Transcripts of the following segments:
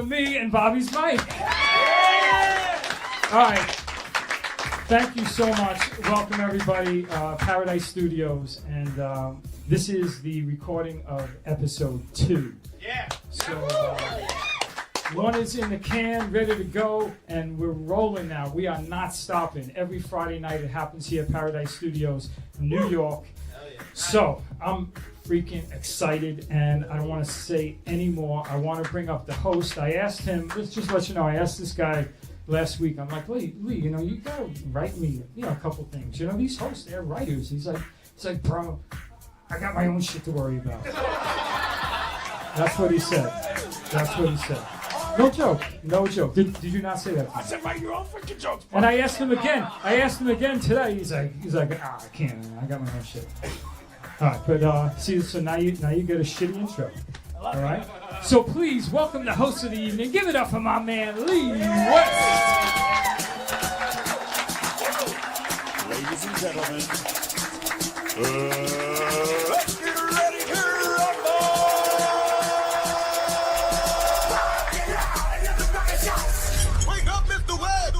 me and Bobby's mic. All right. Thank you so much. Welcome, everybody. Paradise Studios. And this is the recording of episode 2. Yeah. So one is in the can, ready to go, and we're rolling now. We are not stopping. Every Friday night it happens here at Paradise Studios, New York. So I'm freaking excited, and I don't want to say any more. I want to bring up the host. I asked him, let's just let you know, I asked this guy last week, I'm like, Lee, you know, you gotta write me, a couple things. You know, these hosts, they're writers. He's like, bro, I got my own shit to worry about. That's what he said. No joke. Did you not say that? I said, write your own freaking jokes, bro. And I asked him again today. He's like, I can't, man. I got my own shit. All right, but see, so now you get a shitty intro. All right. So please welcome the host of the evening. Give it up for my man, LEIGH. Ladies and gentlemen, let's get ready to rumble! Wake up, Mr. Webb!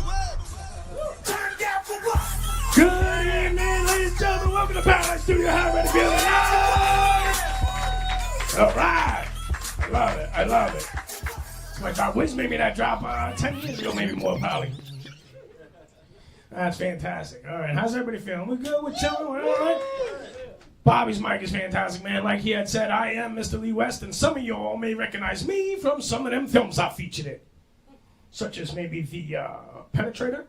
Turn down for what? Good evening, ladies and gentlemen. Welcome to Paradise Studio. How ready to feel it? All right. I love it. It's my G WIZZ made me that drop 10 years ago, maybe more, probably. That's fantastic. All right, how's everybody feeling? We're good? We're chilling? We're all right? Bobby's mic is fantastic, man. Like he had said, I am Mr. Lee West, and some of y'all may recognize me from some of them films I featured in. Such as maybe The Penetrator,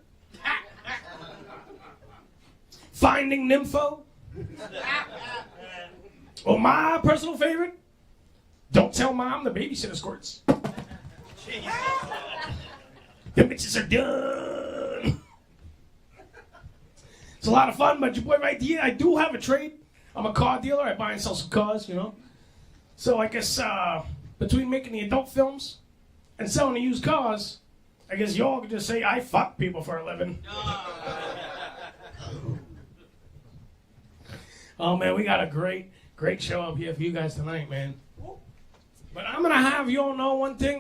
Finding Nympho, or my personal favorite, Don't Tell Mom the Babysitter Squirts. Them bitches are done. It's a lot of fun, but your boy right here, I do have a trade. I'm a car dealer. I buy and sell some cars, you know. So I guess between making the adult films and selling the used cars, I guess y'all could just say I fuck people for a living. Oh man, we got a great show up here for you guys tonight, man. But I'm going to have you all know one thing.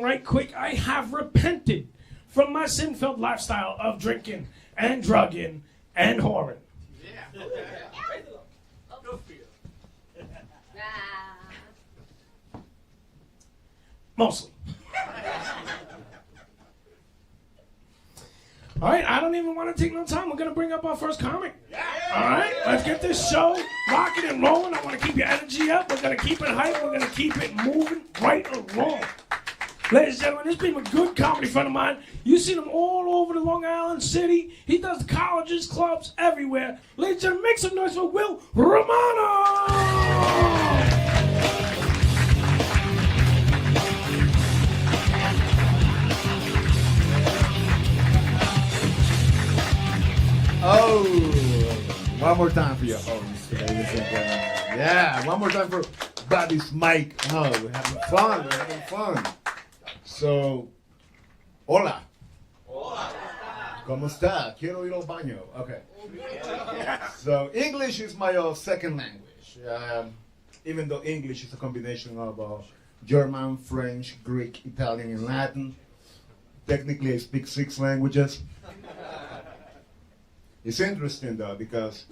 Right quick. I have repented from my sin-filled lifestyle of drinking and drugging and whoring. Yeah. Mostly. All right, I don't even want to take no time. We're going to bring up our first comic. All right, let's get this show rocking and rolling. I want to keep your energy up. We're going to keep it hype. We're going to keep it moving right along. Ladies and gentlemen, this being a good comedy friend of mine. You've seen him all over the Long Island City. He does colleges, clubs, everywhere. Ladies and gentlemen, make some noise for Will Romero! Oh, one more time for your host, ladies and gentlemen. Yeah, one more time for Bobby's mic. Oh, we're having fun. So, hola. Hola. ¿Cómo está? Quiero ir al baño. Okay. So, English is my second language. Even though English is a combination of German, French, Greek, Italian, and Latin. Technically, I speak 6 languages. It's interesting though, because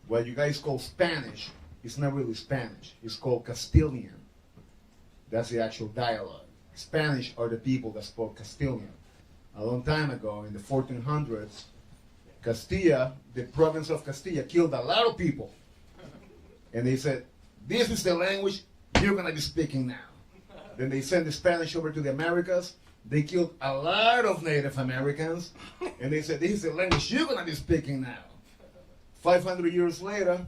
what you guys call Spanish is not really Spanish. It's called Castilian. That's the actual dialogue. Spanish are the people that spoke Castilian. A long time ago, in the 1400s, Castilla, the province of Castilla, killed a lot of people. And they said, this is the language you're going to be speaking now. Then they sent the Spanish over to the Americas. They killed a lot of Native Americans, and they said, this is the language you're going to be speaking now. 500 years later,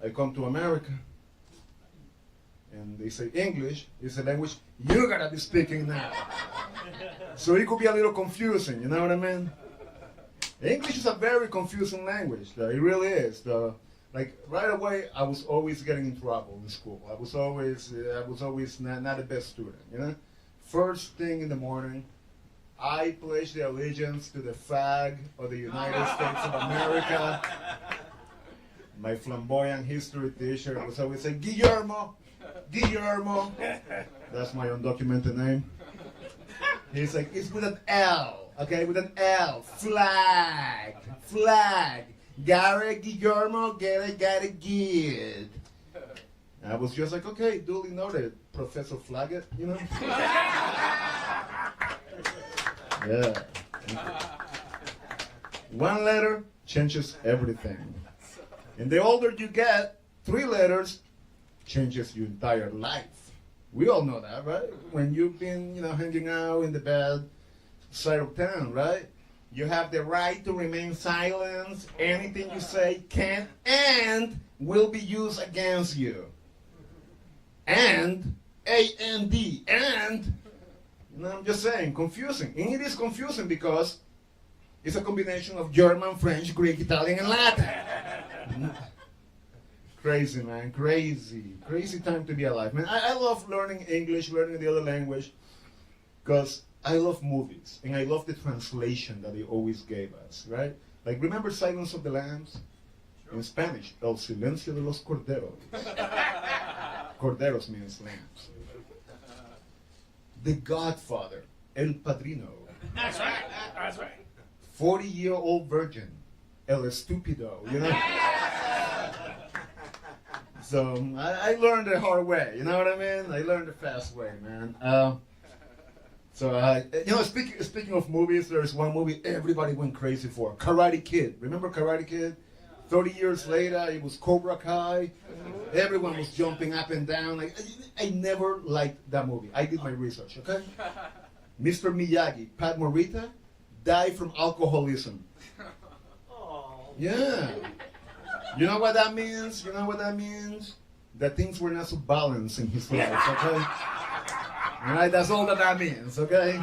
I come to America, and they say English is the language you're going to be speaking now. So it could be a little confusing, you know what I mean? English is a very confusing language. It really is. Like right away, I was always getting in trouble in school. I was always not the best student, you know? First thing in the morning, I pledge the allegiance to the flag of the United States of America. My flamboyant history teacher was always saying, Guillermo, That's my undocumented name. He's like, it's with an L, okay, with an L. Flag. Gary Guillermo, gotta get. I was just like, okay, duly noted, Professor Flaggett, you know? Yeah. One letter changes everything. And the older you get, 3 letters changes your entire life. We all know that, right? When you've been, hanging out in the bed side of town, right? You have the right to remain silent. Anything you say can and will be used against you. And, A-N-D, and, I'm just saying, confusing. And it is confusing because it's a combination of German, French, Greek, Italian, and Latin. Crazy, man, crazy. Crazy time to be alive. Man, I love learning English, learning the other language, because I love movies, and I love the translation that they always gave us, right? Like, remember Silence of the Lambs? In Spanish, El Silencio de los Corderos. Corderos means lambs. The Godfather, El Padrino. That's right. That's right. 40-year-old virgin, El Estúpido, So I learned the hard way, you know what I mean? I learned the fast way, man. Speaking of movies, there's one movie everybody went crazy for, Karate Kid. Remember Karate Kid? 30 years later, it was Cobra Kai. Everyone was jumping up and down. I never liked that movie. I did my research, okay? Mr. Miyagi, Pat Morita, died from alcoholism. Yeah. You know what that means? That things were not so balanced in his life, okay? All right, that's all that means, okay?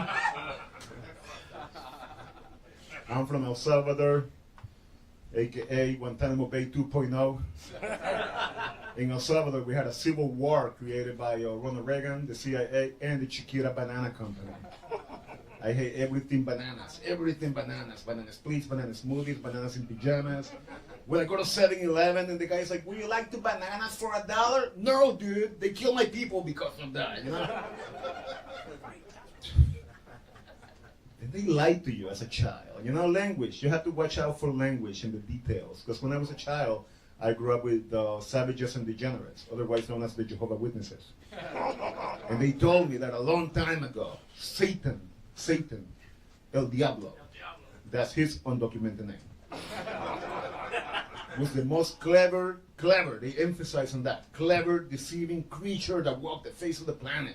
I'm from El Salvador, a.k.a. Guantanamo Bay 2.0. In El Salvador, we had a civil war created by Ronald Reagan, the CIA, and the Chiquita Banana Company. I hate everything bananas. Banana splits, banana smoothies, bananas in pajamas. When I go to 7-Eleven and the guy's like, would you like 2 bananas for $1? No, dude, they kill my people because of that, And they lie to you as a child. Language. You have to watch out for language and the details. Because when I was a child, I grew up with savages and degenerates, otherwise known as the Jehovah's Witnesses. And they told me that a long time ago, Satan, El Diablo, that's his undocumented name, was the most clever, they emphasize on that, clever, deceiving creature that walked the face of the planet,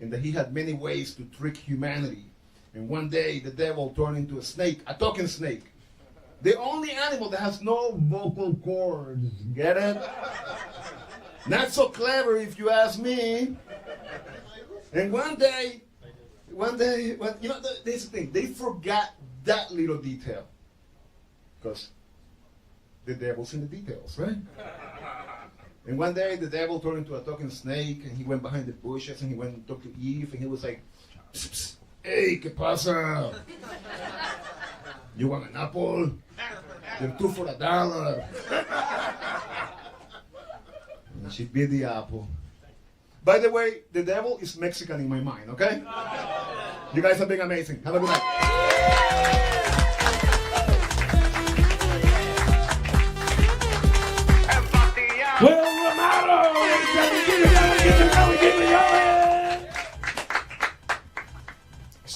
and that he had many ways to trick humanity. And one day, the devil turned into a snake, a talking snake. The only animal that has no vocal cords. Get it? Not so clever if you ask me. And one day, this thing, they forgot that little detail. Because the devil's in the details, right? And one day, the devil turned into a talking snake, and he went behind the bushes, and he went and talked to Eve, and he was like, psst, psst, hey, ¿qué pasa? You want an apple? They're 2 for $1. And she bit the apple. By the way, the devil is Mexican in my mind, okay? You guys are being amazing. Have a good night. Well, Romero, get it going.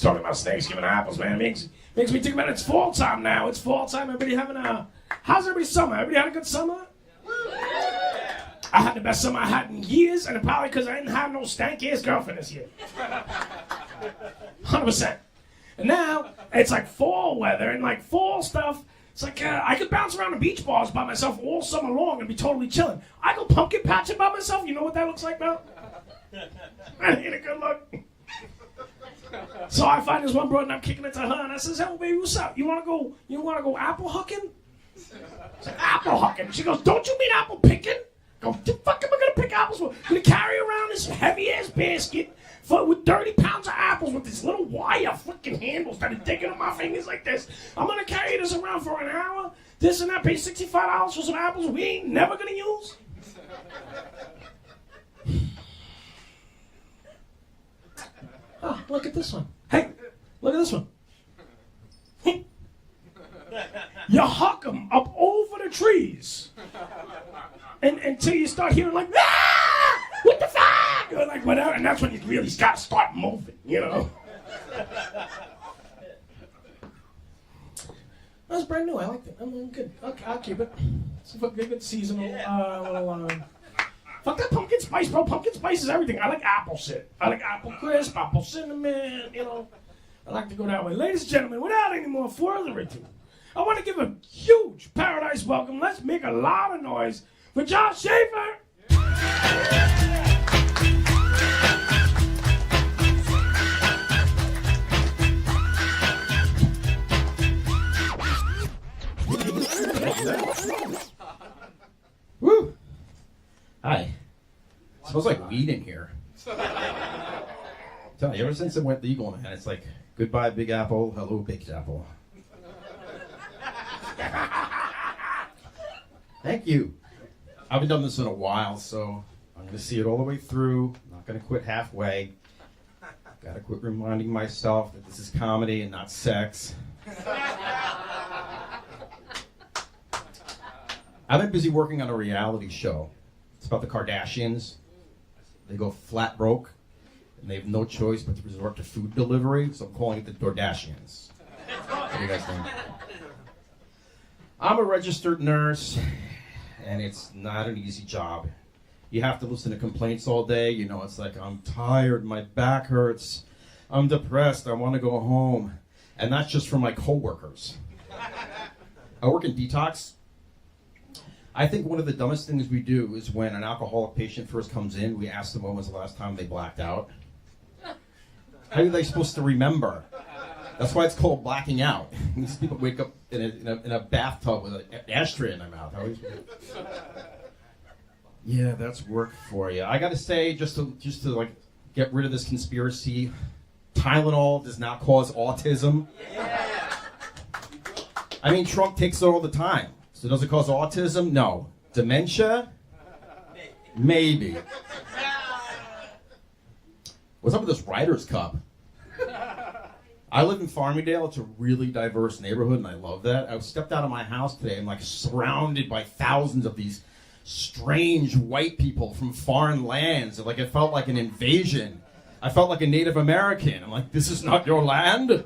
Talking about snakes giving apples, man. Makes me think about it. It's fall time now. It's fall time. Everybody having how's everybody's summer? Everybody had a good summer? I had the best summer I had in years, and probably because I didn't have no stank-ass girlfriend this year. 100%. And now, it's like fall weather, and like fall stuff, it's like I could bounce around the beach bars by myself all summer long and be totally chilling. I go pumpkin patching by myself. You know what that looks like, Mel? That ain't a good look. So I find this one broad and I'm kicking it to her and I says, "Hey, baby, what's up? You wanna go apple hucking?" I said, "Apple hucking?" She goes, "Don't you mean apple picking?" I go, "The fuck am I gonna pick apples for? I'm gonna carry around this heavy ass basket with 30 pounds of apples with this little wire fucking handles that are digging on my fingers like this. I'm gonna carry this around for an hour, this and that, pay $65 for some apples we ain't never gonna use." Oh, look at this one. Hey, look at this one. You huck them up over the trees. And until you start hearing like, ah! What the fuck? Or like whatever. And that's when you really got to start moving, you know? That's brand new. I like that. I'm good. Okay, I'll keep it. It's a good seasonal. Fuck that pumpkin spice, bro. Pumpkin spice is everything. I like apple shit. I like apple crisp, apple cinnamon, you know. I like to go that way. Ladies and gentlemen, without any more further ado, I want to give a huge paradise welcome. Let's make a lot of noise for John Shaffer. Woo! Hi. It smells like weed in here. Tell you, ever since it went legal, man, it's like, goodbye, Big Apple, hello, Baked Apple. Thank you. I haven't done this in a while, so I'm going to see it all the way through. I'm not going to quit halfway. Got to quit reminding myself that this is comedy and not sex. I've been busy working on a reality show. It's about the Kardashians. They go flat broke, and they have no choice but to resort to food delivery, so I'm calling it the Dordashians. What do you guys think? I'm a registered nurse, and it's not an easy job. You have to listen to complaints all day. You know, it's like, I'm tired, my back hurts, I'm depressed, I want to go home. And that's just from my coworkers. I work in detox. I think one of the dumbest things we do is when an alcoholic patient first comes in, we ask them when was the last time they blacked out. How are they supposed to remember? That's why it's called blacking out. These people wake up in a bathtub with an ashtray in their mouth. Yeah, that's work for you. I gotta say, just to like get rid of this conspiracy, Tylenol does not cause autism. I mean, Trump takes it all the time. So does it cause autism? No. Dementia? Maybe. What's up with this Ryder's Cup? I live in Farmingdale. It's a really diverse neighborhood, and I love that. I stepped out of my house today. I'm like surrounded by thousands of these strange white people from foreign lands. Like it felt like an invasion. I felt like a Native American. I'm like, this is not your land?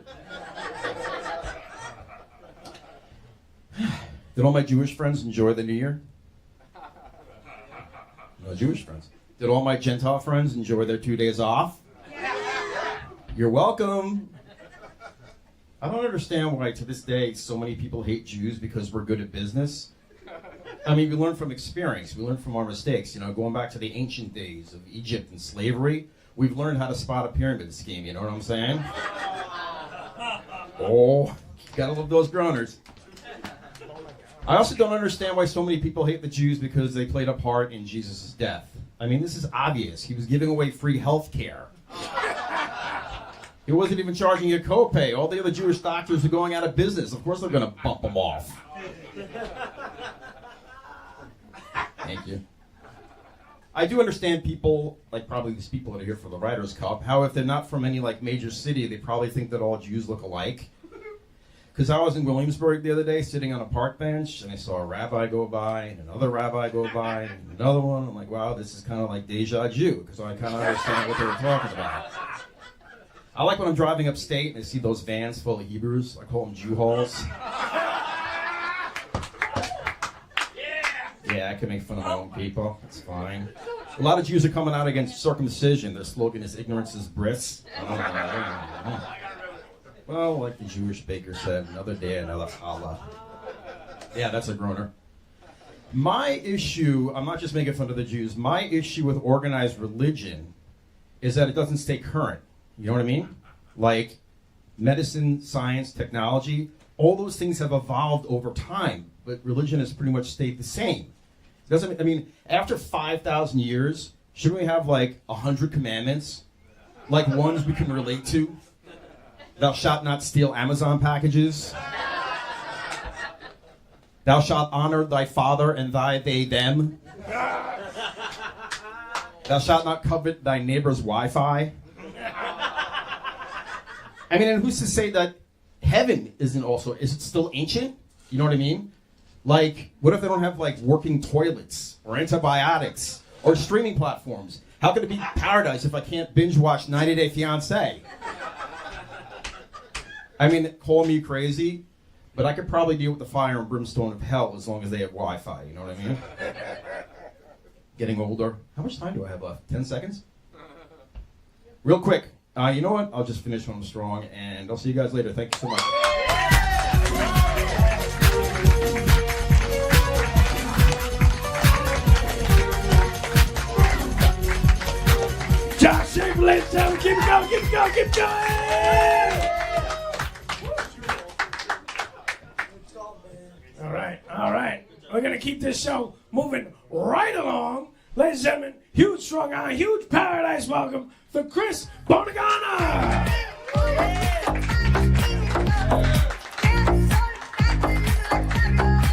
Did all my Jewish friends enjoy the New Year? No Jewish friends. Did all my Gentile friends enjoy their 2 days off? You're welcome. I don't understand why to this day so many people hate Jews because we're good at business. I mean, we learn from experience. We learn from our mistakes. You know, going back to the ancient days of Egypt and slavery, we've learned how to spot a pyramid scheme. You know what I'm saying? Oh, gotta love those groaners. I also don't understand why so many people hate the Jews because they played a part in Jesus' death. I mean, this is obvious. He was giving away free health care. He wasn't even charging you a copay. All the other Jewish doctors are going out of business. Of course they're going to bump him off. Thank you. I do understand people, like probably these people that are here for the Ryder's Cup, how if they're not from any like major city, they probably think that all Jews look alike. Because I was in Williamsburg the other day sitting on a park bench and I saw a rabbi go by and another rabbi go by and another one. I'm like, wow, this is kind of like deja vu because I kind of understand what they were talking about. I like when I'm driving upstate and I see those vans full of Hebrews. I call them Jew halls. Yeah, I can make fun of my own people. It's fine. A lot of Jews are coming out against circumcision. Their slogan is ignorance is bliss. Well, like the Jewish baker said, another day, another challah. Yeah, that's a groaner. My issue, I'm not just making fun of the Jews, my issue with organized religion is that it doesn't stay current. You know what I mean? Like medicine, science, technology, all those things have evolved over time, but religion has pretty much stayed the same. I mean, after 5,000 years, shouldn't we have like 100 commandments? Like ones we can relate to? Thou shalt not steal Amazon packages. Thou shalt honor thy father and they, them. Thou shalt not covet thy neighbor's Wi-Fi. I mean, and who's to say that heaven isn't also, is it still ancient? You know what I mean? Like, what if they don't have, like, working toilets or antibiotics or streaming platforms? How could it be paradise if I can't binge watch 90 Day Fiancé? I mean, call me crazy, but I could probably deal with the fire and brimstone of hell as long as they have Wi-Fi, you know what I mean? Getting older. How much time do I have left? 10 seconds? Real quick. You know what? I'll just finish when I'm strong, and I'll see you guys later. Thank you so much. Josh Shaffer, ladies and gentlemen, keep it going, keep it going, keep it going! All right. We're going to keep this show moving right along. Ladies and gentlemen, huge strong eye, huge paradise welcome for Chris Buonagura.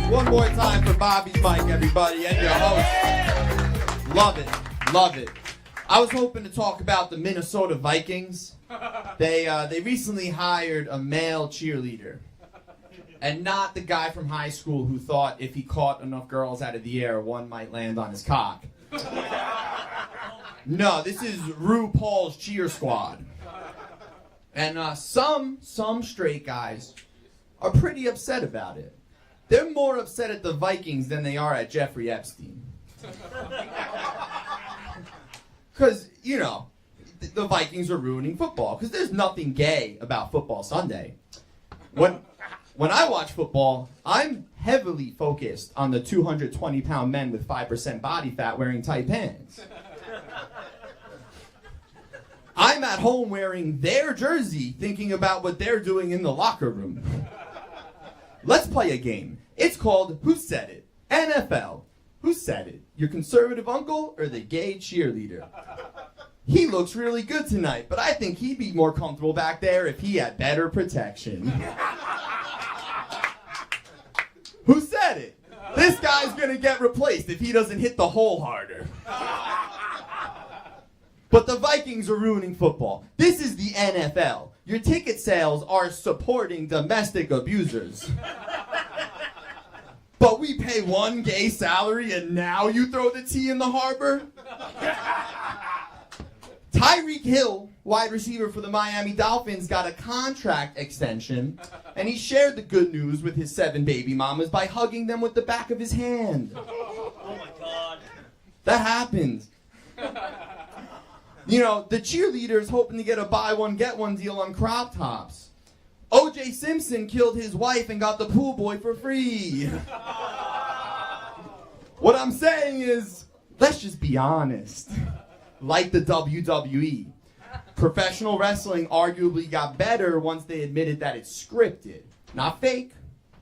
One more time for Bobby's mic, everybody, and your host. Love it, love it. I was hoping to talk about the Minnesota Vikings. They recently hired a male cheerleader. And not the guy from high school who thought if he caught enough girls out of the air, one might land on his cock. No, this is RuPaul's cheer squad. And some straight guys are pretty upset about it. They're more upset at the Vikings than they are at Jeffrey Epstein. Because, you know, the Vikings are ruining football. Because there's nothing gay about Football Sunday. When I watch football, I'm heavily focused on the 220-pound men with 5% body fat wearing tight pants. I'm at home wearing their jersey, thinking about what they're doing in the locker room. Let's play a game. It's called Who Said It? NFL. Who said it? Your conservative uncle or the gay cheerleader? He looks really good tonight, but I think he'd be more comfortable back there if he had better protection. Who said it? This guy's gonna get replaced if he doesn't hit the hole harder. But the Vikings are ruining football. This is the NFL. Your ticket sales are supporting domestic abusers. But we pay one gay salary and now you throw the tea in the harbor? Tyreek Hill, wide receiver for the Miami Dolphins, got a contract extension, and he shared the good news with his 7 baby mamas by hugging them with the back of his hand. Oh my God. That happens. You know, the cheerleaders hoping to get a buy one, get one deal on crop tops. O.J. Simpson killed his wife and got the pool boy for free. What I'm saying is, let's just be honest. Like the WWE. Professional wrestling arguably got better once they admitted that it's scripted, not fake.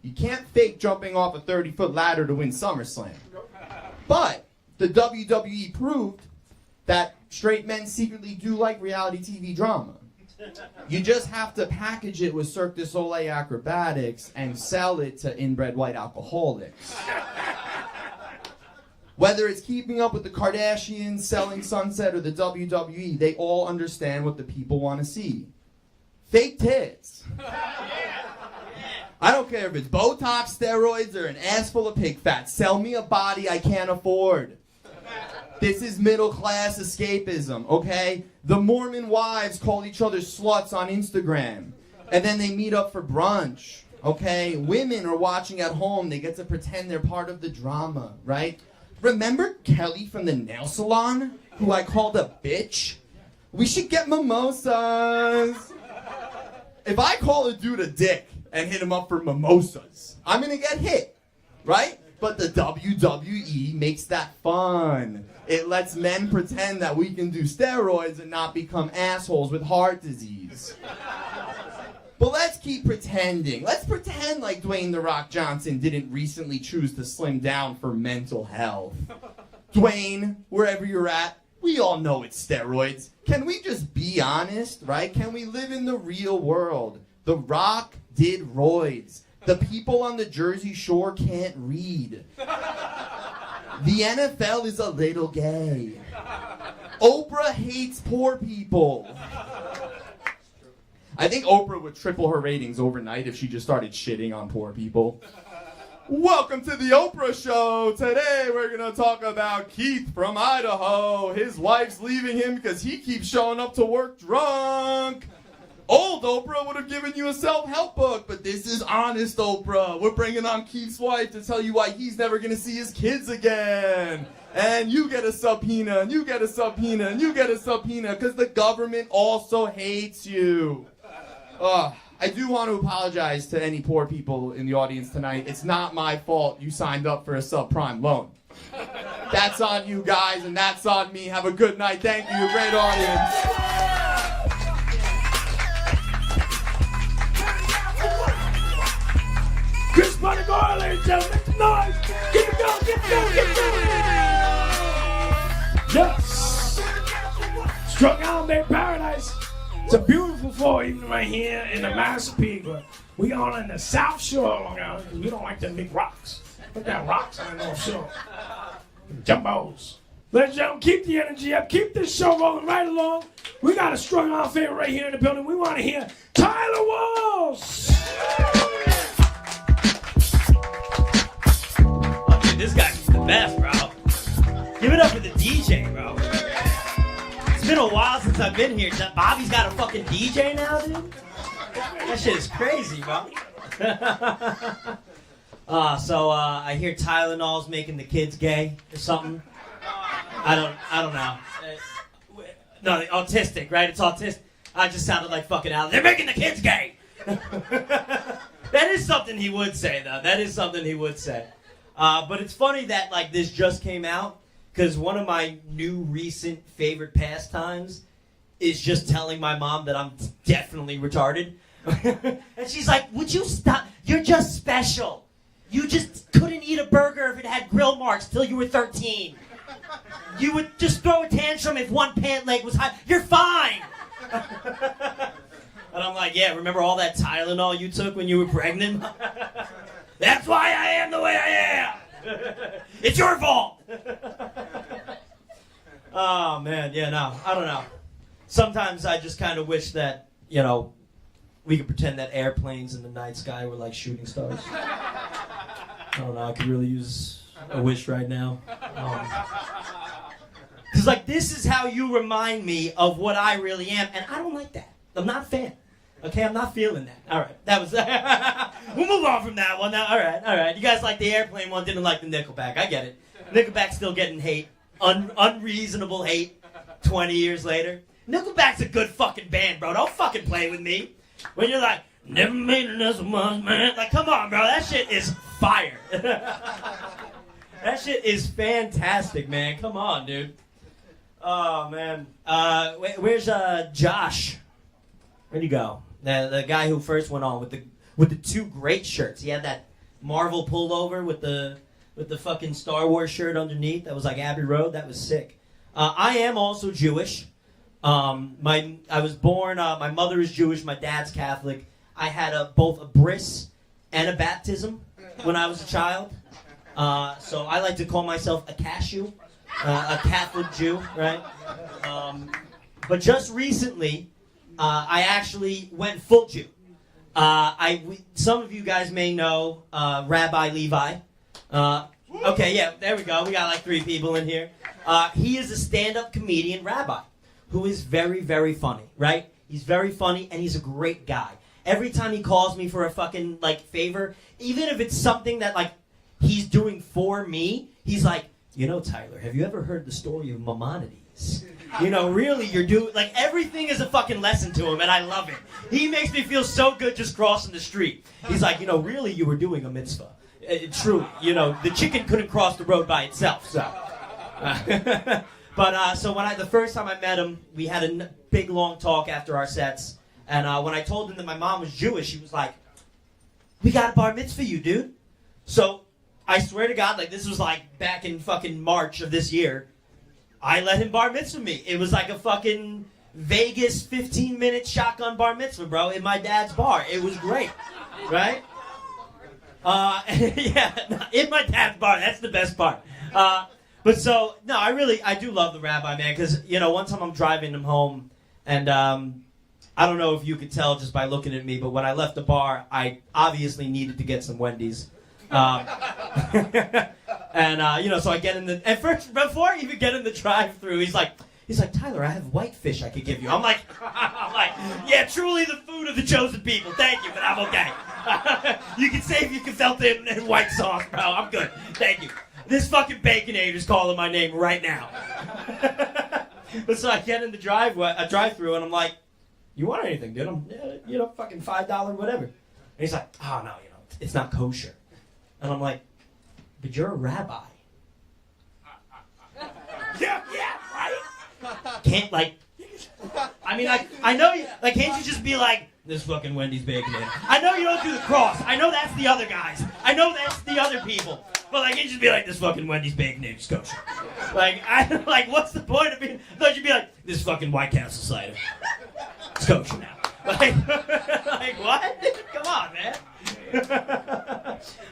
You can't fake jumping off a 30-foot ladder to win SummerSlam. But the WWE proved that straight men secretly do like reality TV drama. You just have to package it with Cirque du Soleil acrobatics and sell it to inbred white alcoholics. Whether it's Keeping Up with the Kardashians, Selling Sunset, or the WWE, they all understand what the people want to see. Fake tits. I don't care if it's Botox, steroids, or an ass full of pig fat. Sell me a body I can't afford. This is middle-class escapism, okay? The Mormon wives call each other sluts on Instagram, and then they meet up for brunch, okay? Women are watching at home. They get to pretend they're part of the drama, right? Remember Kelly from the nail salon, who I called a bitch? We should get mimosas. If I call a dude a dick and hit him up for mimosas, I'm gonna get hit, right? But the WWE makes that fun. It lets men pretend that we can do steroids and not become assholes with heart disease. But let's keep pretending. Let's pretend like Dwayne "The Rock" Johnson didn't recently choose to slim down for mental health. Dwayne, wherever you're at, we all know it's steroids. Can we just be honest, right? Can we live in the real world? The Rock did roids. The people on the Jersey Shore can't read. The NFL is a little gay. Oprah hates poor people. I think Oprah would triple her ratings overnight if she just started shitting on poor people. Welcome to the Oprah Show. Today we're going to talk about Keith from Idaho. His wife's leaving him because he keeps showing up to work drunk. Old Oprah would have given you a self-help book, but this is honest Oprah. We're bringing on Keith's wife to tell you why he's never going to see his kids again. And you get a subpoena, and you get a subpoena, and you get a subpoena, because the government also hates you. I do want to apologize to any poor people in the audience tonight. It's not my fault you signed up for a subprime loan. That's on you guys, and that's on me. Have a good night. Thank you. Great audience. Chris Buonagura, ladies and gentlemen, make noise. Keep it going, keep it going, keep it going. Yes. Strung Out Bay Paradise. It's a beautiful fall evening right here in the Massapequa. But we on in the South Shore of Long Island because we don't like them big rocks. Look at rocks on the North Shore. Jumbos. Ladies and gentlemen, keep the energy up. Keep this show rolling right along. We got a Strung Out favorite right here in the building. We want to hear Tyler Walsh. Oh, dude, this guy's the best, bro. Give it up for the DJ, bro. It's been a while since I've been here. Bobby's got a fucking DJ now, dude. That shit is crazy, bro. So I hear Tylenol's making the kids gay or something. I don't know. No, autistic, right? It's autistic. I just sounded like fucking Al. They're making the kids gay. That is something he would say, though. That is something he would say. But it's funny that like this just came out because one of my new recent favorite pastimes is just telling my mom that I'm definitely retarded. And she's like, would you stop? You're just special. You just couldn't eat a burger if it had grill marks till you were 13. You would just throw a tantrum if one pant leg was high. You're fine. And I'm like, yeah, remember all that Tylenol you took when you were pregnant? That's why I am the way I am. It's your fault. Oh, man. Yeah, no. I don't know. Sometimes I just kind of wish that, you know, we could pretend that airplanes in the night sky were like shooting stars. I don't know. I could really use a wish right now. Because, like, this is how you remind me of what I really am. And I don't like that. I'm not a fan. Okay, I'm not feeling that. All right, that was... We'll move on from that one now. All right. You guys like the airplane one, didn't like the Nickelback. I get it. Nickelback's still getting hate. Unreasonable hate 20 years later. Nickelback's a good fucking band, bro. Don't fucking play with me. When you're like, never made it as much, man. Like, come on, bro. That shit is fire. That shit is fantastic, man. Come on, dude. Oh, man. Where's Josh? Where'd he go? The guy who first went on with the two great shirts. He had that Marvel pullover with the fucking Star Wars shirt underneath. That was like Abbey Road. That was sick. I am also Jewish. I was born. My mother is Jewish. My dad's Catholic. I had both a bris and a baptism when I was a child. So I like to call myself a cashew, a Catholic Jew, right? But just recently, I actually went full Jew. Some of you guys may know Rabbi Levi. Okay, yeah, there we go. We got like 3 people in here. He is a stand-up comedian rabbi who is very, very funny, right? He's very funny, and he's a great guy. Every time he calls me for a fucking, like, favor, even if it's something that, like, he's doing for me, he's like, you know, Tyler, have you ever heard the story of Maimonides? You know, really, you're doing, like, everything is a fucking lesson to him, and I love it. He makes me feel so good just crossing the street. He's like, you know, really, you were doing a mitzvah. True, you know, the chicken couldn't cross the road by itself, so. So when the first time I met him, we had a big, long talk after our sets, and when I told him that my mom was Jewish, he was like, we got a bar mitzvah you, dude. So, I swear to God, like, this was like back in fucking March of this year, I let him bar mitzvah me. It was like a fucking Vegas 15-minute shotgun bar mitzvah, bro, in my dad's bar. It was great, right? Yeah, in my dad's bar. That's the best part. But so, no, I do love the rabbi, man, because, you know, one time I'm driving him home, and I don't know if you could tell just by looking at me, but when I left the bar, I obviously needed to get some Wendy's. And, so I get in the... And first, before I even get in the drive-thru, he's like, Tyler, I have whitefish I could give you. I'm like, yeah, truly the food of the chosen people. Thank you, but I'm okay. You can say if you can felt it in white sauce, bro. I'm good. Thank you. This fucking Baconator's calling my name right now. But so I get in the drive-thru, and I'm like, you want anything, dude? I'm, fucking $5, whatever. And he's like, oh, no, it's not kosher. And I'm like, but you're a rabbi. Yeah, right? Can't, I know you, can't you just be like, this fucking Wendy's Baconator? I know you don't do the cross. I know that's the other guys. I know that's the other people. But, can't you just be like, this fucking Wendy's Baconator's kosher? What's the point of being, I thought you'd be like, this fucking White Castle cider. It's kosher now. What? Come on, man.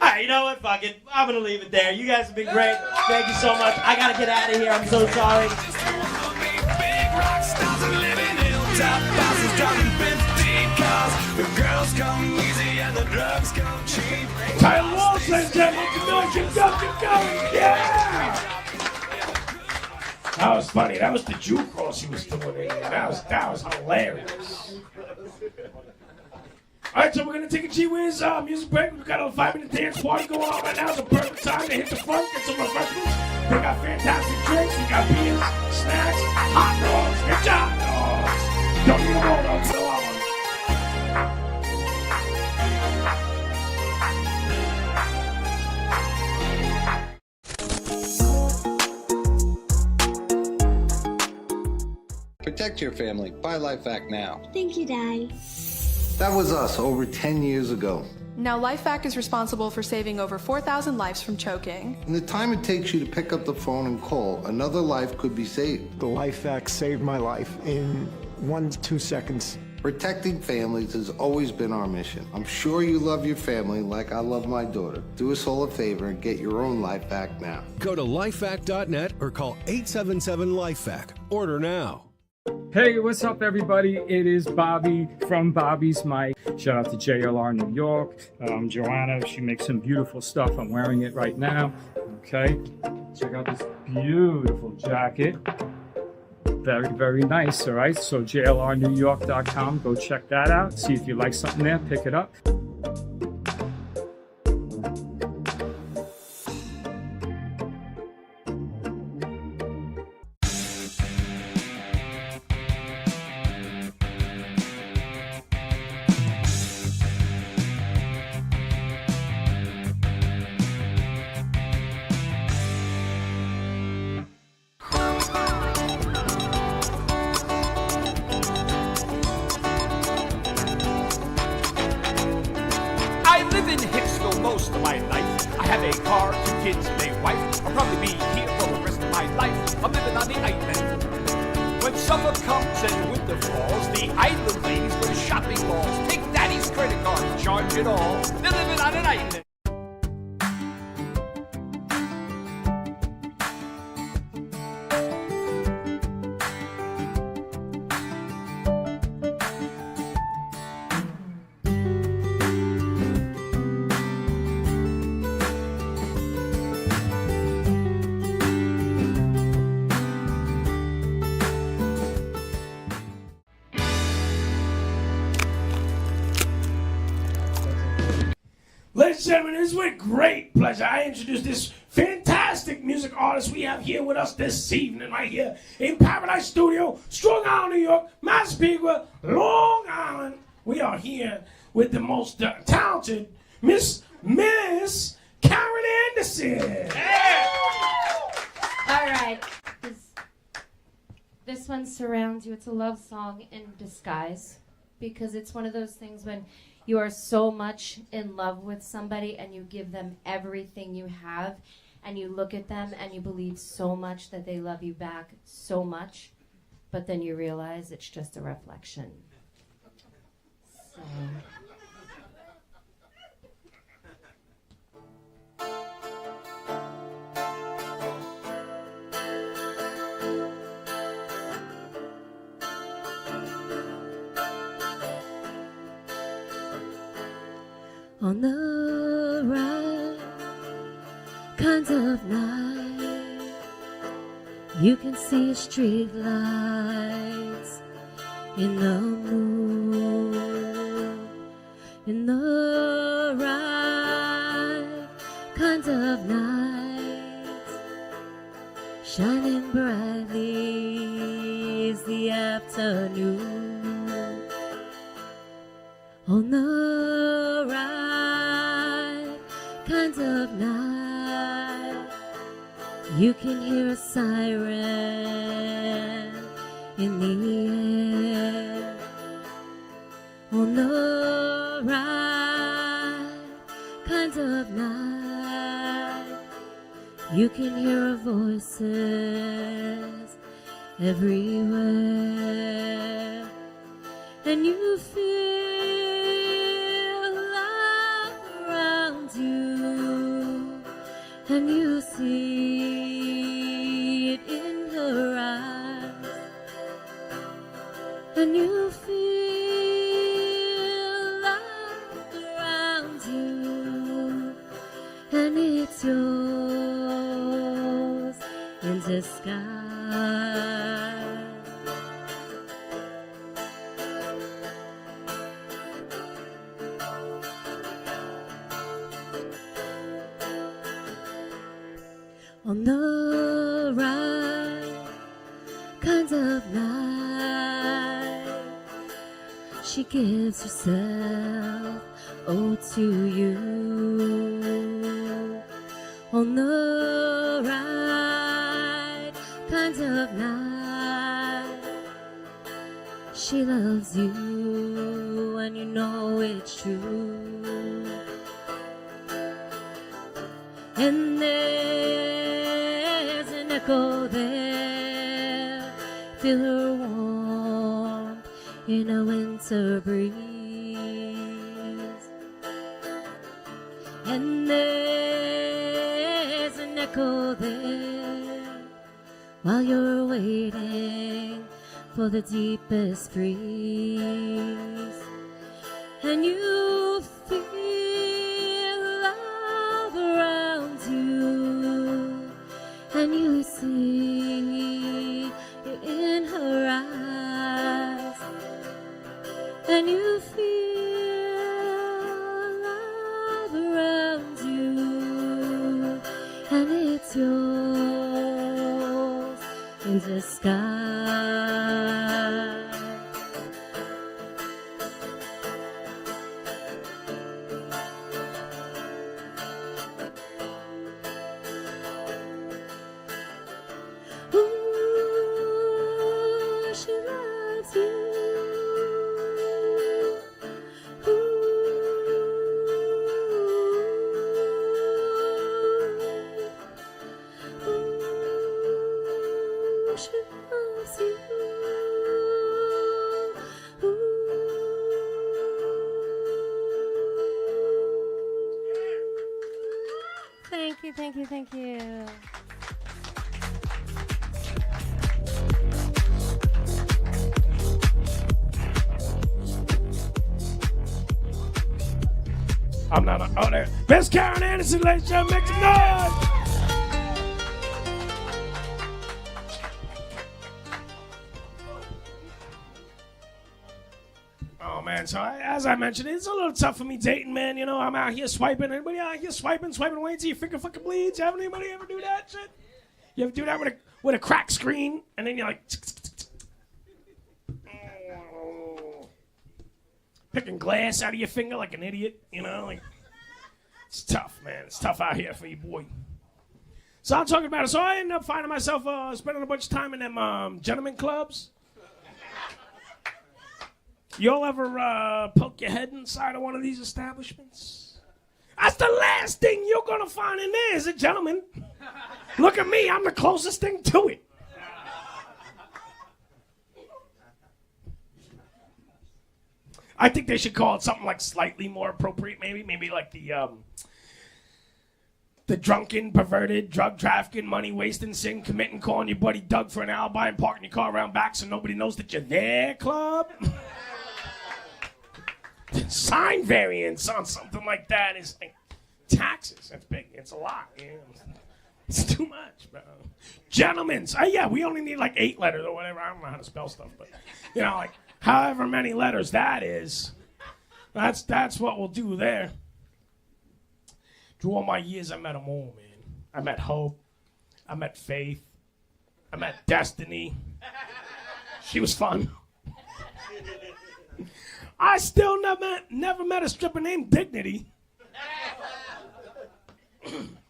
Alright, you know what? Fuck it. I'm gonna leave it there. You guys have been great. Thank you so much. I gotta get out of here. I'm so sorry. Tyler Walsh, ladies and gentlemen, keep going. Yeah! That was funny. That was the Jew cross he was doing in there. That was hilarious. All right, so we're going to take a G WIZZ music break. We've got a 5-minute dance party going on right now. It's a perfect time to hit the front, get some refreshments. We got fantastic drinks. We got beers, snacks, hot dogs, and hot dogs. Don't need them all, though. Fill out one. Protect your family. Buy LifeVac now. Thank you, Dad. That was us over 10 years ago. Now LifeVac is responsible for saving over 4,000 lives from choking. In the time it takes you to pick up the phone and call, another life could be saved. The LifeVac saved my life in 1 to 2 seconds. Protecting families has always been our mission. I'm sure you love your family like I love my daughter. Do us all a favor and get your own LifeVac now. Go to lifevac.net or call 877-LifeVac. Order now. Hey, what's up, everybody? It is Bobby from Bobby's Mic. Shout out to JLR New York. Joanna, she makes some beautiful stuff. I'm wearing it right now. Okay, check out this beautiful jacket. Very, very nice. All right, so jlrnewyork.com. Go check that out. See if you like something there. Pick it up. Most of my life. I have a car, 2 kids, and a wife. I'll probably be here for the rest of my life. I'm living on the island. When summer comes and winter falls, the island ladies go to shopping malls. Take daddy's credit card and charge it all. They're living on an island. Ladies and gentlemen, it is with great pleasure I introduce this fantastic music artist we have here with us this evening, right here in Paradise Studio, Strong Island, New York, Massapequa, Long Island. We are here with the most talented Miss Karen Anderson. Yeah. All right. This one surrounds you. It's a love song in disguise because it's one of those things when you are so much in love with somebody and you give them everything you have and you look at them and you believe so much that they love you back so much, but then you realize it's just a reflection. So... on the right kind of night. You can see street lights in the moon, in the right kind of night, shining brightly is the afternoon. On the right kind of night, you can hear a siren in the air. On the right kind of night, you can hear voices everywhere, and you feel love around you, and you see it in her eyes, and you feel love around you, and it's yours in disguise. On the right kind of night, she gives herself, oh, to you. On the right kind of night, she loves you, and you know it's true. And there's an echo there, feel her warmth in a winter breeze. And there's an echo there, while you're waiting for the deepest freeze. And you feel love around you, and you see it in her eyes, and you feel love around you, and it's yours in disguise. Thank you. I'm not oh there. Best Karen Anderson, ladies and gentlemen, make some noise. Oh man, so as I mentioned, it's a little tough for me dating, man. You know, I'm out here swiping. Anybody out here swiping, waiting till your finger fucking bleeds? Haven't anybody ever do that shit? You ever do that with a cracked screen, and then you're like picking glass out of your finger like an idiot, you know? Like, it's tough, man. It's tough out here for you, boy. So I'm talking about it. So I ended up finding myself spending a bunch of time in them gentleman clubs. Y'all ever poke your head inside of one of these establishments? That's the last thing you're gonna find in there is a gentleman. Look at me, I'm the closest thing to it. I think they should call it something like slightly more appropriate, maybe like the drunken, perverted, drug trafficking, money wasting, sin committing, calling your buddy Doug for an alibi and parking your car around back so nobody knows that you're there club. sign variance on something like that is like taxes. That's big. It's a lot. You know? It's too much, bro. Gentlemen's. Yeah, we only need like 8 letters or whatever. I don't know how to spell stuff, but you know, like however many letters that is, that's what we'll do there. Through all my years, I met them all, man. I met Hope. I met Faith. I met Destiny. She was fun. I still never met a stripper named Dignity.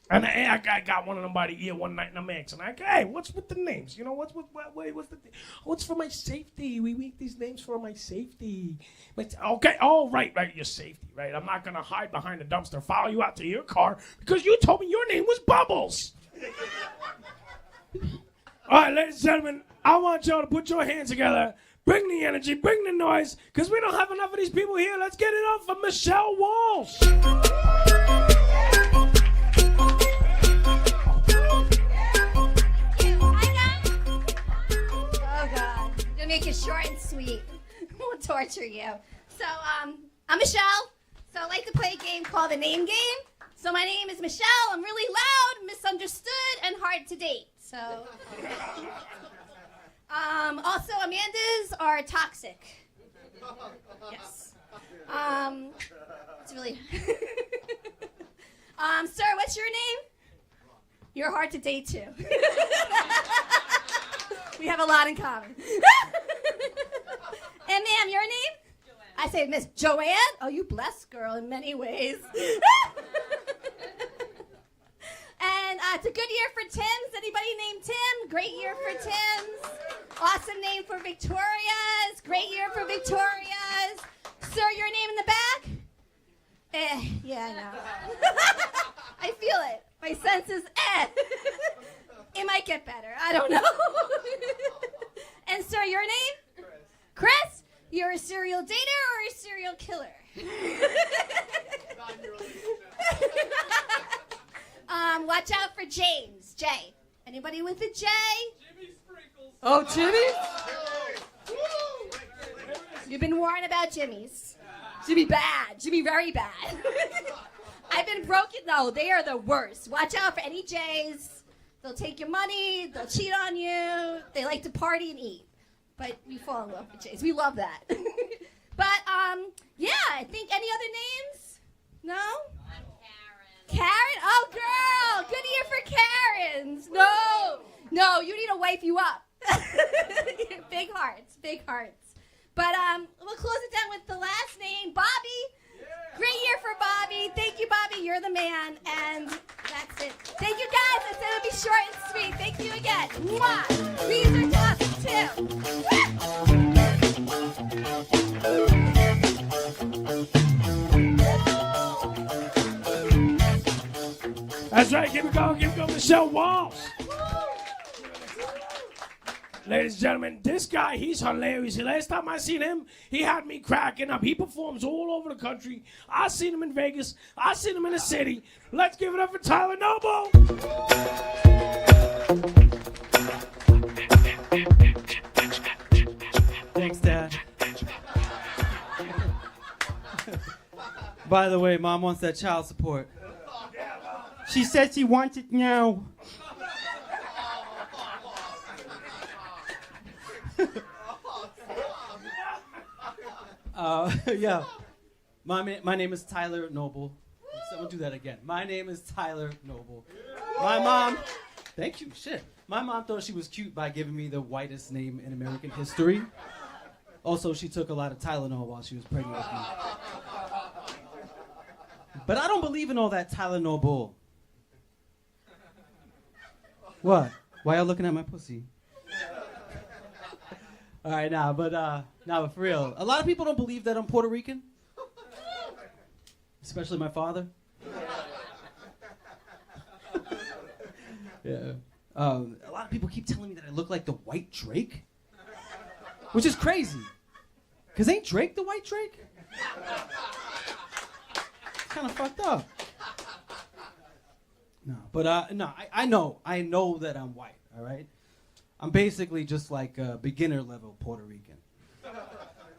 And I got one of them by the ear one night, and I'm asking, like, hey, what's with the names? You know, what's the thing? Oh, it's for my safety. We make these names for my safety. Okay, all right, your safety, right? I'm not going to hide behind the dumpster, follow you out to your car, because you told me your name was Bubbles. All right, ladies and gentlemen, I want y'all to put your hands together, bring the energy, bring the noise, because we don't have enough of these people here. Let's get it up for Michelle Walsh. Make it short and sweet. We'll torture you. So, I'm Michelle. So I like to play a game called the name game. So my name is Michelle. I'm really loud, misunderstood, and hard to date. So, also Amanda's are toxic. Yes. It's really. Sir, what's your name? You're hard to date too. We have a lot in common. And ma'am, your name? Joanne. I say Miss Joanne. Oh, you blessed girl in many ways. And it's a good year for Tims. Anybody named Tim? Great year for Tims. Awesome name for Victoria's. Great year for Victoria's. Sir, your name in the back? Yeah, I know. I feel it. My sense is It might get better. I don't know. And sir, your name? Chris. You're a serial dater or a serial killer? Watch out for James. J. Anybody with a J? Jimmy Sprinkles. Oh, Jimmy? You've been warned about Jimmy's. Jimmy bad. Jimmy very bad. I've been broken. No, they are the worst. Watch out for any J's. They'll take your money. They'll cheat on you. They like to party and eat. But we fall in love with J's. We love that. But, yeah, I think any other names? No? Karen. Oh, girl. Good year for Karens. No, you need to wipe you up. Big hearts. But we'll close it down with the last name, Bobby. Yeah. Great year for Bobby. Thank you, Bobby. You're the man. And that's it. Thank you, guys. I said it would be short and sweet. Thank you again. Mwah. These are awesome, too. That's right. Give it go, Michelle Walsh. Ladies and gentlemen, this guy, he's hilarious. The last time I seen him, he had me cracking up. He performs all over the country. I seen him in Vegas. I seen him in the city. Let's give it up for Tyler Noble. Thanks, Dad. By the way, Mom wants that child support. She said she wants it now. Yeah. My name is Tyler Noble. Someone do that again. My name is Tyler Noble. My mom, thank you, shit. My mom thought she was cute by giving me the whitest name in American history. Also, she took a lot of Tylenol while she was pregnant with me. But I don't believe in all that Tylenol bull. What? Why y'all looking at my pussy? All right, but for real, a lot of people don't believe that I'm Puerto Rican, especially my father. Yeah. A lot of people keep telling me that I look like the white Drake, which is crazy, because ain't Drake the white Drake? It's kind of fucked up. No, but I know that I'm white, all right? I'm basically just like a beginner level Puerto Rican.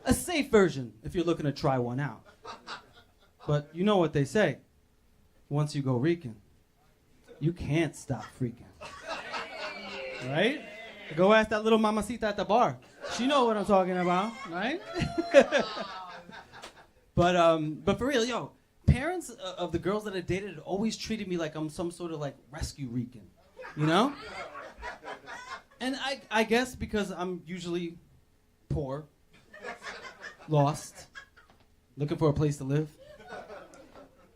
A safe version if you're looking to try one out. But you know what they say. Once you go reeking, you can't stop freaking. Right? Go ask that little mamacita at the bar. She know what I'm talking about, right? But for real, yo, parents of the girls that I dated always treated me like I'm some sort of like rescue reeking, you know? And I guess because I'm usually poor, lost, looking for a place to live,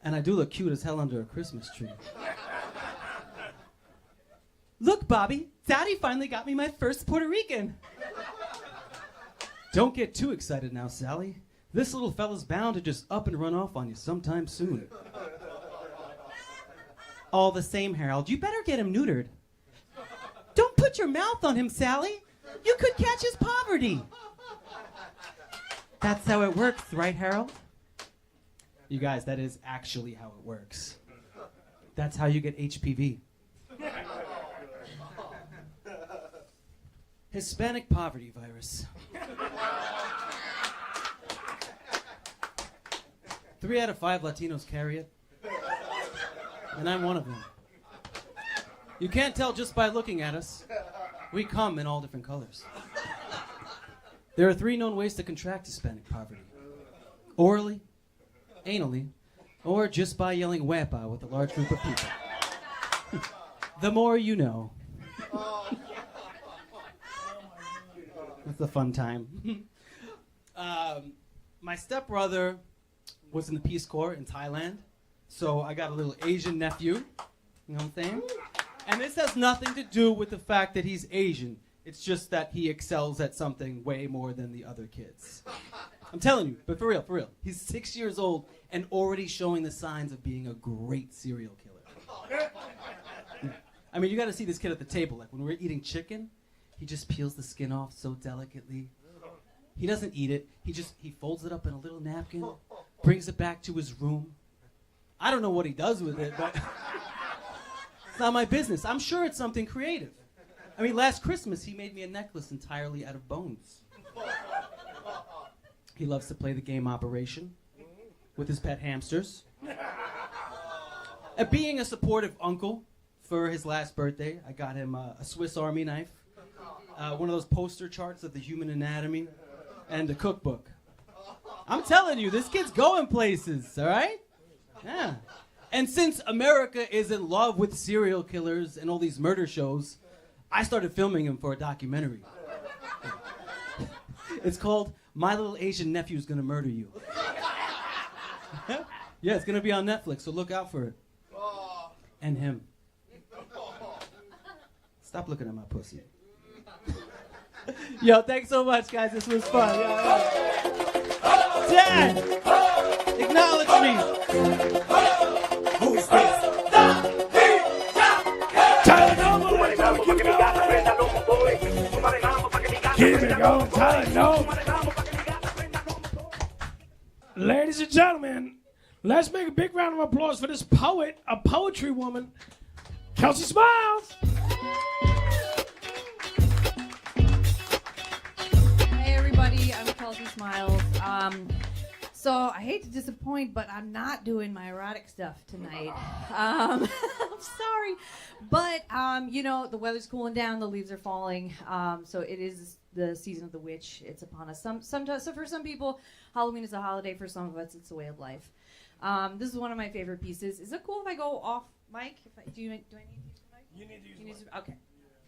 and I do look cute as hell under a Christmas tree. Look, Bobby, Daddy finally got me my first Puerto Rican. Don't get too excited now, Sally. This little fella's bound to just up and run off on you sometime soon. All the same, Harold, you better get him neutered. Don't put your mouth on him, Sally. You could catch his poverty. That's how it works, right, Harold? You guys, that is actually how it works. That's how you get HPV. Hispanic poverty virus. 3 out of 5 Latinos carry it. And I'm one of them. You can't tell just by looking at us. We come in all different colors. There are 3 known ways to contract Hispanic poverty. Orally, anally, or just by yelling "Wampa" with a large group of people. The more you know. It's a fun time. My stepbrother was in the Peace Corps in Thailand, so I got a little Asian nephew, you know what I'm saying? And this has nothing to do with the fact that he's Asian. It's just that he excels at something way more than the other kids. I'm telling you, but for real. He's 6 years old and already showing the signs of being a great serial killer. I mean, you gotta see this kid at the table. Like when we're eating chicken, he just peels the skin off so delicately. He doesn't eat it. He folds it up in a little napkin, brings it back to his room. I don't know what he does with it, but it's not my business. I'm sure it's something creative. I mean, last Christmas, he made me a necklace entirely out of bones. He loves to play the game Operation with his pet hamsters. And being a supportive uncle, for his last birthday, I got him a Swiss Army knife, one of those poster charts of the human anatomy, and a cookbook. I'm telling you, this kid's going places, all right? Yeah. And since America is in love with serial killers and all these murder shows, I started filming him for a documentary. It's called My Little Asian Nephew's Gonna Murder You. Yeah, it's gonna be on Netflix, so look out for it. And him. Stop looking at my pussy. Yo, thanks so much, guys. This was fun. Dad! Acknowledge me! Who's this? Keep it going, Tyler, no. Ladies and gentlemen, let's make a big round of applause for this poet, a poetry woman, Kelsey Smiles. Hey everybody, I'm Kelsey Smiles. So I hate to disappoint, but I'm not doing my erotic stuff tonight. I'm sorry, but you know, the weather's cooling down, the leaves are falling, so it is the season of the witch. It's upon us. Sometimes, so for some people, Halloween is a holiday. For some of us, it's a way of life. This is one of my favorite pieces. Is it cool if I go off mic? Do I need to use the mic? You need to use the mic. Okay.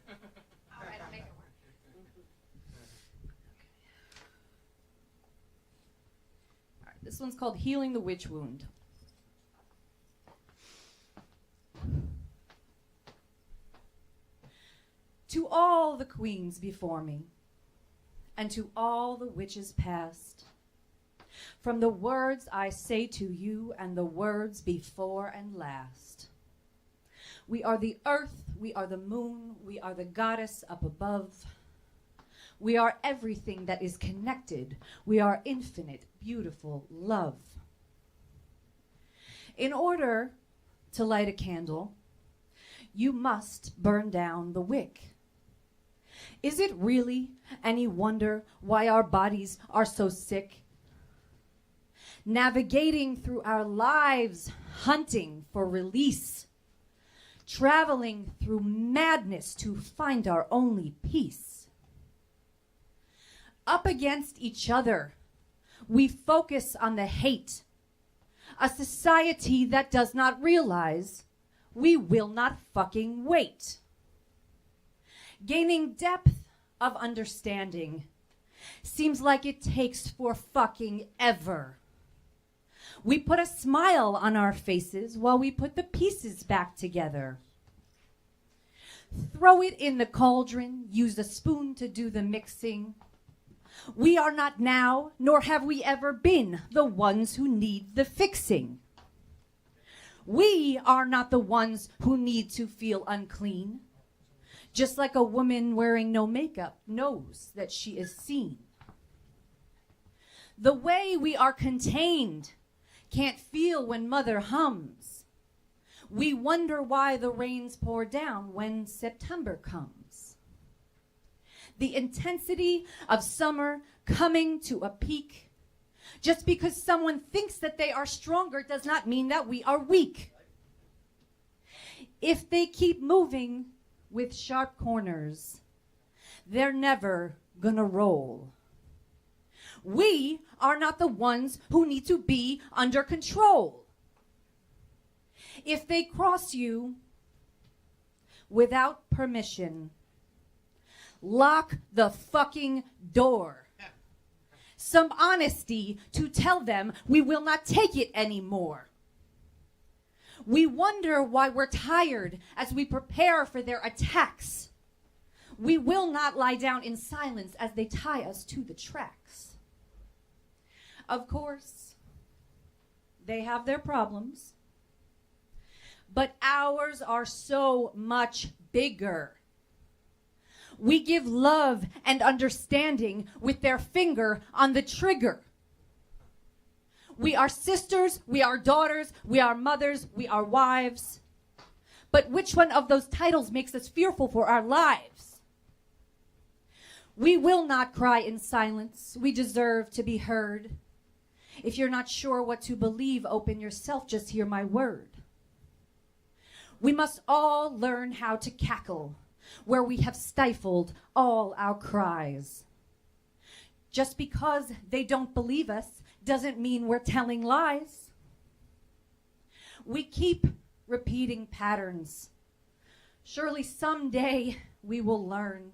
All right, I'll make it work. This one's called Healing the Witch Wound. To all the queens before me, and to all the witches past, from the words I say to you and the words before and last, we are the earth, we are the moon, we are the goddess up above. We are everything that is connected. We are infinite, beautiful love. In order to light a candle, you must burn down the wick. Is it really any wonder why our bodies are so sick? navigating through our lives, hunting for release, traveling through madness to find our only peace. Up against each other, we focus on the hate, a society that does not realize we will not fucking wait. Gaining depth of understanding seems like it takes for fucking ever. We put a smile on our faces while we put the pieces back together. Throw it in the cauldron, use a spoon to do the mixing. We are not now, nor have we ever been, the ones who need the fixing. We are not the ones who need to feel unclean. Just like a woman wearing no makeup knows that she is seen. The way we are contained can't feel when mother hums. We wonder why the rains pour down when September comes. The intensity of summer coming to a peak. Just because someone thinks that they are stronger does not mean that we are weak. If they keep moving with sharp corners, they're never gonna roll. We are not the ones who need to be under control. If they cross you without permission, lock the fucking door. Some honesty to tell them we will not take it anymore. We wonder why we're tired as we prepare for their attacks. We will not lie down in silence as they tie us to the tracks. Of course, they have their problems, but ours are so much bigger. We give love and understanding with their finger on the trigger. We are sisters, we are daughters, we are mothers, we are wives. But which one of those titles makes us fearful for our lives? We will not cry in silence. We deserve to be heard. If you're not sure what to believe, open yourself, just hear my word. We must all learn how to cackle where we have stifled all our cries. Just because they don't believe us doesn't mean we're telling lies. We keep repeating patterns. Surely someday we will learn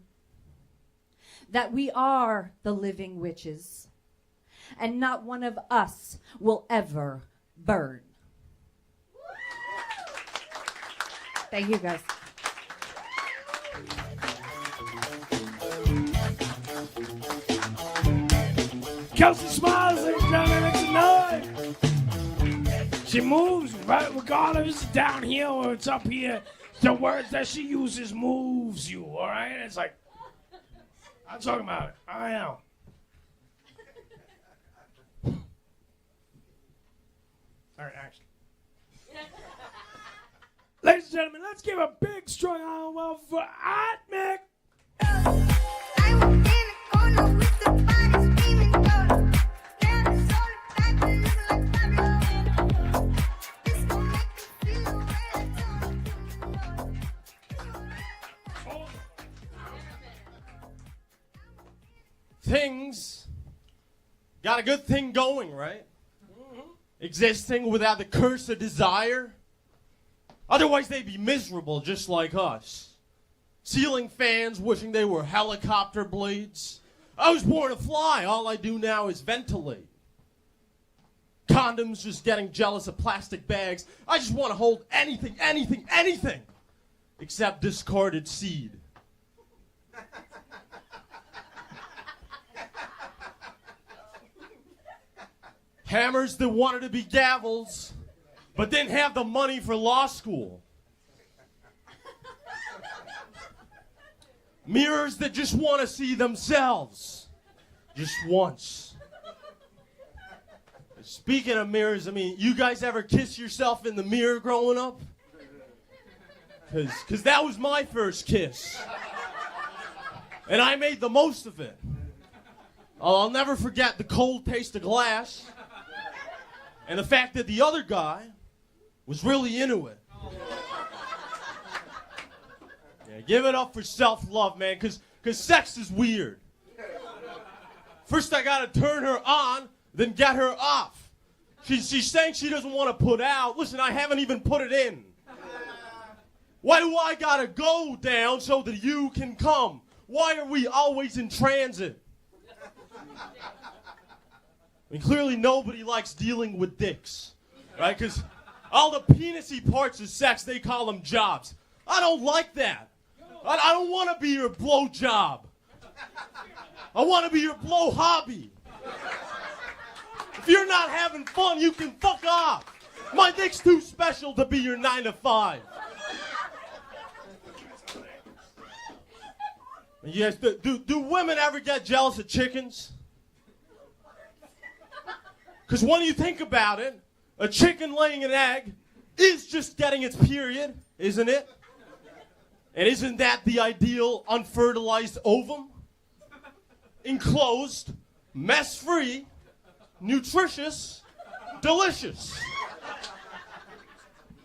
that we are the living witches, and not one of us will ever burn. Thank you, guys. Kelsey smiles, ladies and gentlemen, make some noise. She moves, right, regardless it's down here or it's up here. The words that she uses moves you, all right? It's like, I'm talking about it. I am. All right, action. Ladies and gentlemen, let's give a big, strong arm well for AATMIK. Things got a good thing going, right? Existing without the curse of desire. Otherwise, they'd be miserable just like us. Ceiling fans wishing they were helicopter blades. I was born to fly. All I do now is ventilate. Condoms just getting jealous of plastic bags. I just want to hold anything, anything, anything except discarded seed. Hammers that wanted to be gavels, but didn't have the money for law school. Mirrors that just want to see themselves, just once. Speaking of mirrors, I mean, you guys ever kiss yourself in the mirror growing up? Because that was my first kiss. And I made the most of it. I'll never forget the cold taste of glass. And the fact that the other guy was really into it. Yeah, give it up for self-love, man, because sex is weird. First I gotta turn her on, then get her off. She's saying she doesn't want to put out. Listen, I haven't even put it in. Why do I gotta go down so that you can come? Why are we always in transit? I mean, clearly nobody likes dealing with dicks, right? Because all the penis-y parts of sex, they call them jobs. I don't like that. I don't want to be your blow job. I want to be your blow hobby. If you're not having fun, you can fuck off. My dick's too special to be your 9 to 5. Yes, do women ever get jealous of chickens? Because when you think about it, a chicken laying an egg is just getting its period, isn't it? And isn't that the ideal unfertilized ovum? Enclosed, mess-free, nutritious, delicious.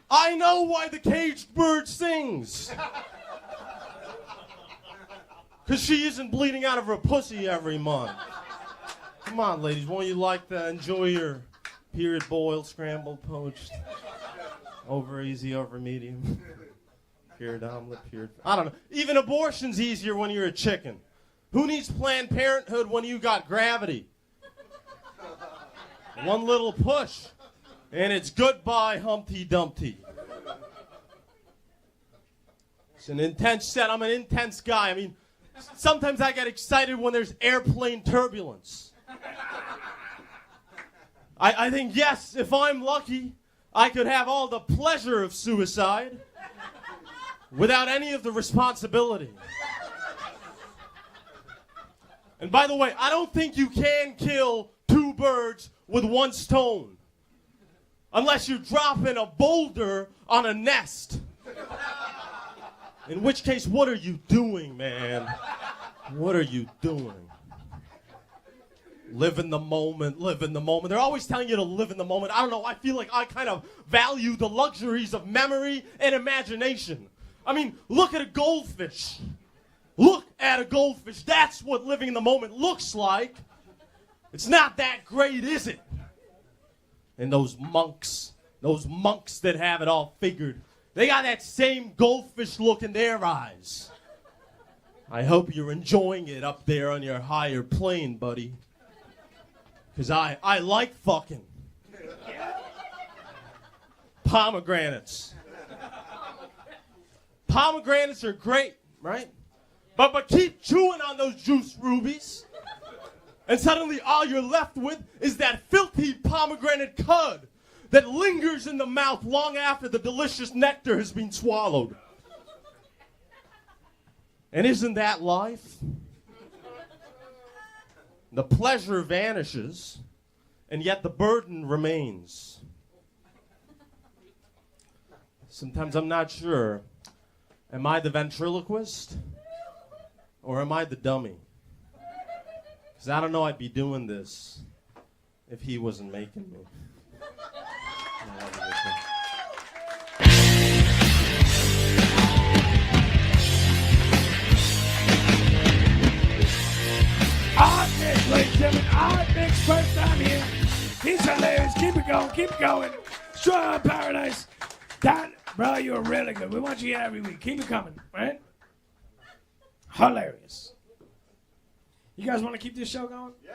I know why the caged bird sings. Because she isn't bleeding out of her pussy every month. Come on, ladies, won't you like to enjoy your period boiled, scrambled, poached, over easy, over medium, period omelet, period... I don't know. Even abortion's easier when you're a chicken. Who needs Planned Parenthood when you got gravity? One little push, and it's goodbye, Humpty Dumpty. It's an intense set. I'm an intense guy. I mean, sometimes I get excited when there's airplane turbulence. I think, yes, if I'm lucky, I could have all the pleasure of suicide without any of the responsibility. And by the way, I don't think you can kill 2 birds with 1 stone. Unless you're dropping a boulder on a nest. In which case, what are you doing, man? What are you doing? Live in the moment, live in the moment. They're always telling you to live in the moment. I don't know, I feel like I kind of value the luxuries of memory and imagination. I mean, look at a goldfish. Look at a goldfish. That's what living in the moment looks like. It's not that great, is it? And those monks that have it all figured, they got that same goldfish look in their eyes. I hope you're enjoying it up there on your higher plane, buddy. Because I like fucking. Pomegranates. Pomegranates are great, right? But keep chewing on those juice rubies. And suddenly all you're left with is that filthy pomegranate cud that lingers in the mouth long after the delicious nectar has been swallowed. And isn't that life? The pleasure vanishes, and yet the burden remains. Sometimes I'm not sure. Am I the ventriloquist? Or am I the dummy? Because I don't know I'd be doing this if he wasn't making me. AATMIK, ladies and gentlemen, AATMIK's first time here. He's hilarious. Keep it going, keep it going. Strong on Paradise. That, bro, you're really good. We want you here every week. Keep it coming, right? Hilarious. You guys want to keep this show going? Yeah.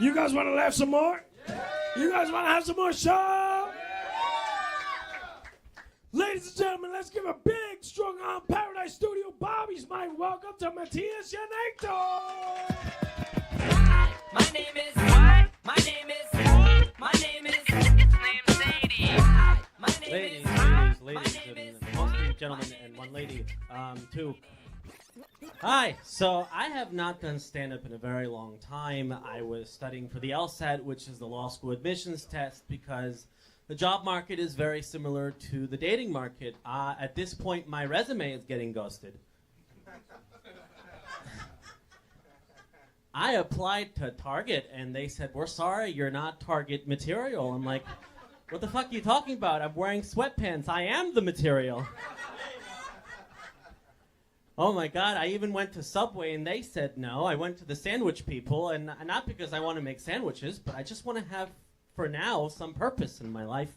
You guys want to laugh some more? Yeah. You guys want to have some more show? Yeah. Ladies and gentlemen, let's give a big, strong on Paradise Studio Bobby's mic. Welcome to Matías Yianatos. My name is. My name is. My name is. It's named Sadie. My name is. Ladies, mostly gentlemen and one lady, too. Hi, so I have not done stand-up in a very long time. I was studying for the LSAT, which is the law school admissions test, because the job market is very similar to the dating market. At this point, my resume is getting ghosted. I applied to Target, and they said, we're sorry, you're not Target material. I'm like, what the fuck are you talking about? I'm wearing sweatpants. I am the material. Oh my God, I even went to Subway and they said no. I went to the sandwich people, and not because I want to make sandwiches, but I just want to have, for now, some purpose in my life.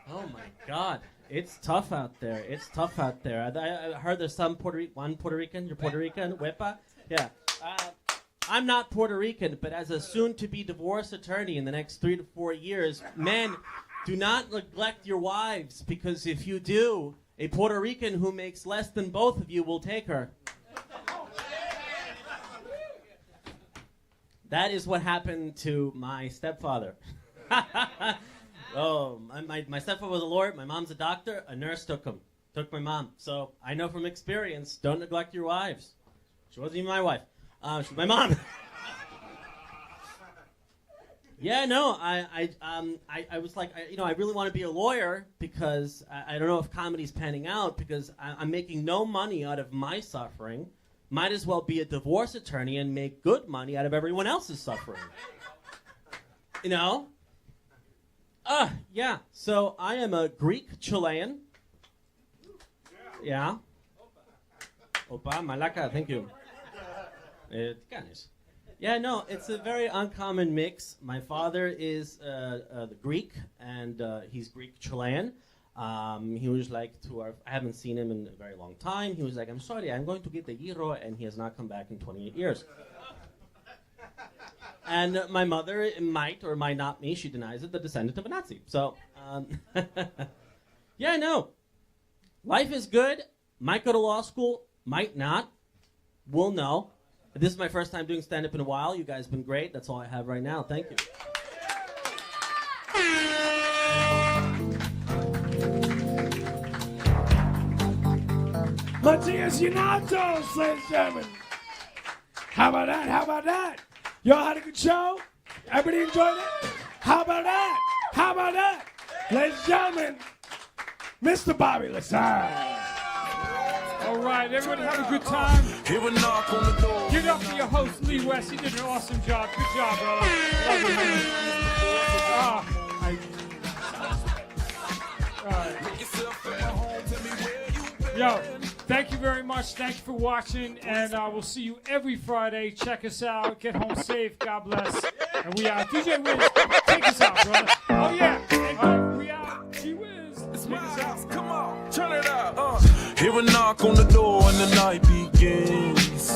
Oh my God, it's tough out there. It's tough out there. I heard there's some one Puerto Rican. You're Puerto Rican? Wepa? Yeah. I'm not Puerto Rican, but as a soon-to-be divorce attorney in the next 3 to 4 years, men, do not neglect your wives, because if you do, a Puerto Rican who makes less than both of you will take her. That is what happened to my stepfather. Oh, my stepfather was a lawyer, my mom's a doctor, a nurse took him. Took my mom. So I know from experience, don't neglect your wives. She wasn't even my wife. She was my mom. Yeah, no, I was like, I really want to be a lawyer because I don't know if comedy's panning out because I'm making no money out of my suffering. Might as well be a divorce attorney and make good money out of everyone else's suffering. You know? Yeah, so I am a Greek Chilean. Yeah. Opa, malaka, thank you. Yeah, no, it's a very uncommon mix. My father is the Greek, and he's Greek Chilean. He was like I haven't seen him in a very long time. He was like, I'm sorry, I'm going to get the gyro, and he has not come back in 28 years. And my mother might or might not be, she denies it, the descendant of a Nazi. So, yeah, no. Life is good. Might go to law school, might not. We'll know. This is my first time doing stand-up in a while. You guys have been great. That's all I have right now. Thank you. Matías Yianatos, ladies and gentlemen. How about that? How about that? Y'all had a good show? Everybody enjoyed it? How about that? How about that? Ladies and gentlemen, Mr. Bobby Lassalle. All right, everybody have a good time. Give it up for your host, Lee West. He did an awesome job. Good job, brother. Love you, man. Yo, thank you very much. Thank you for watching, and we'll see you every Friday. Check us out. Get home safe. God bless. And we out. DJ WIZZ, take us out, brother. Oh, yeah. And we out. G WIZZ, take us out. Come on, turn it up. Hear a knock on the door and the night begins.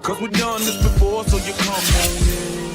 'Cause we've done this before, so you come on in.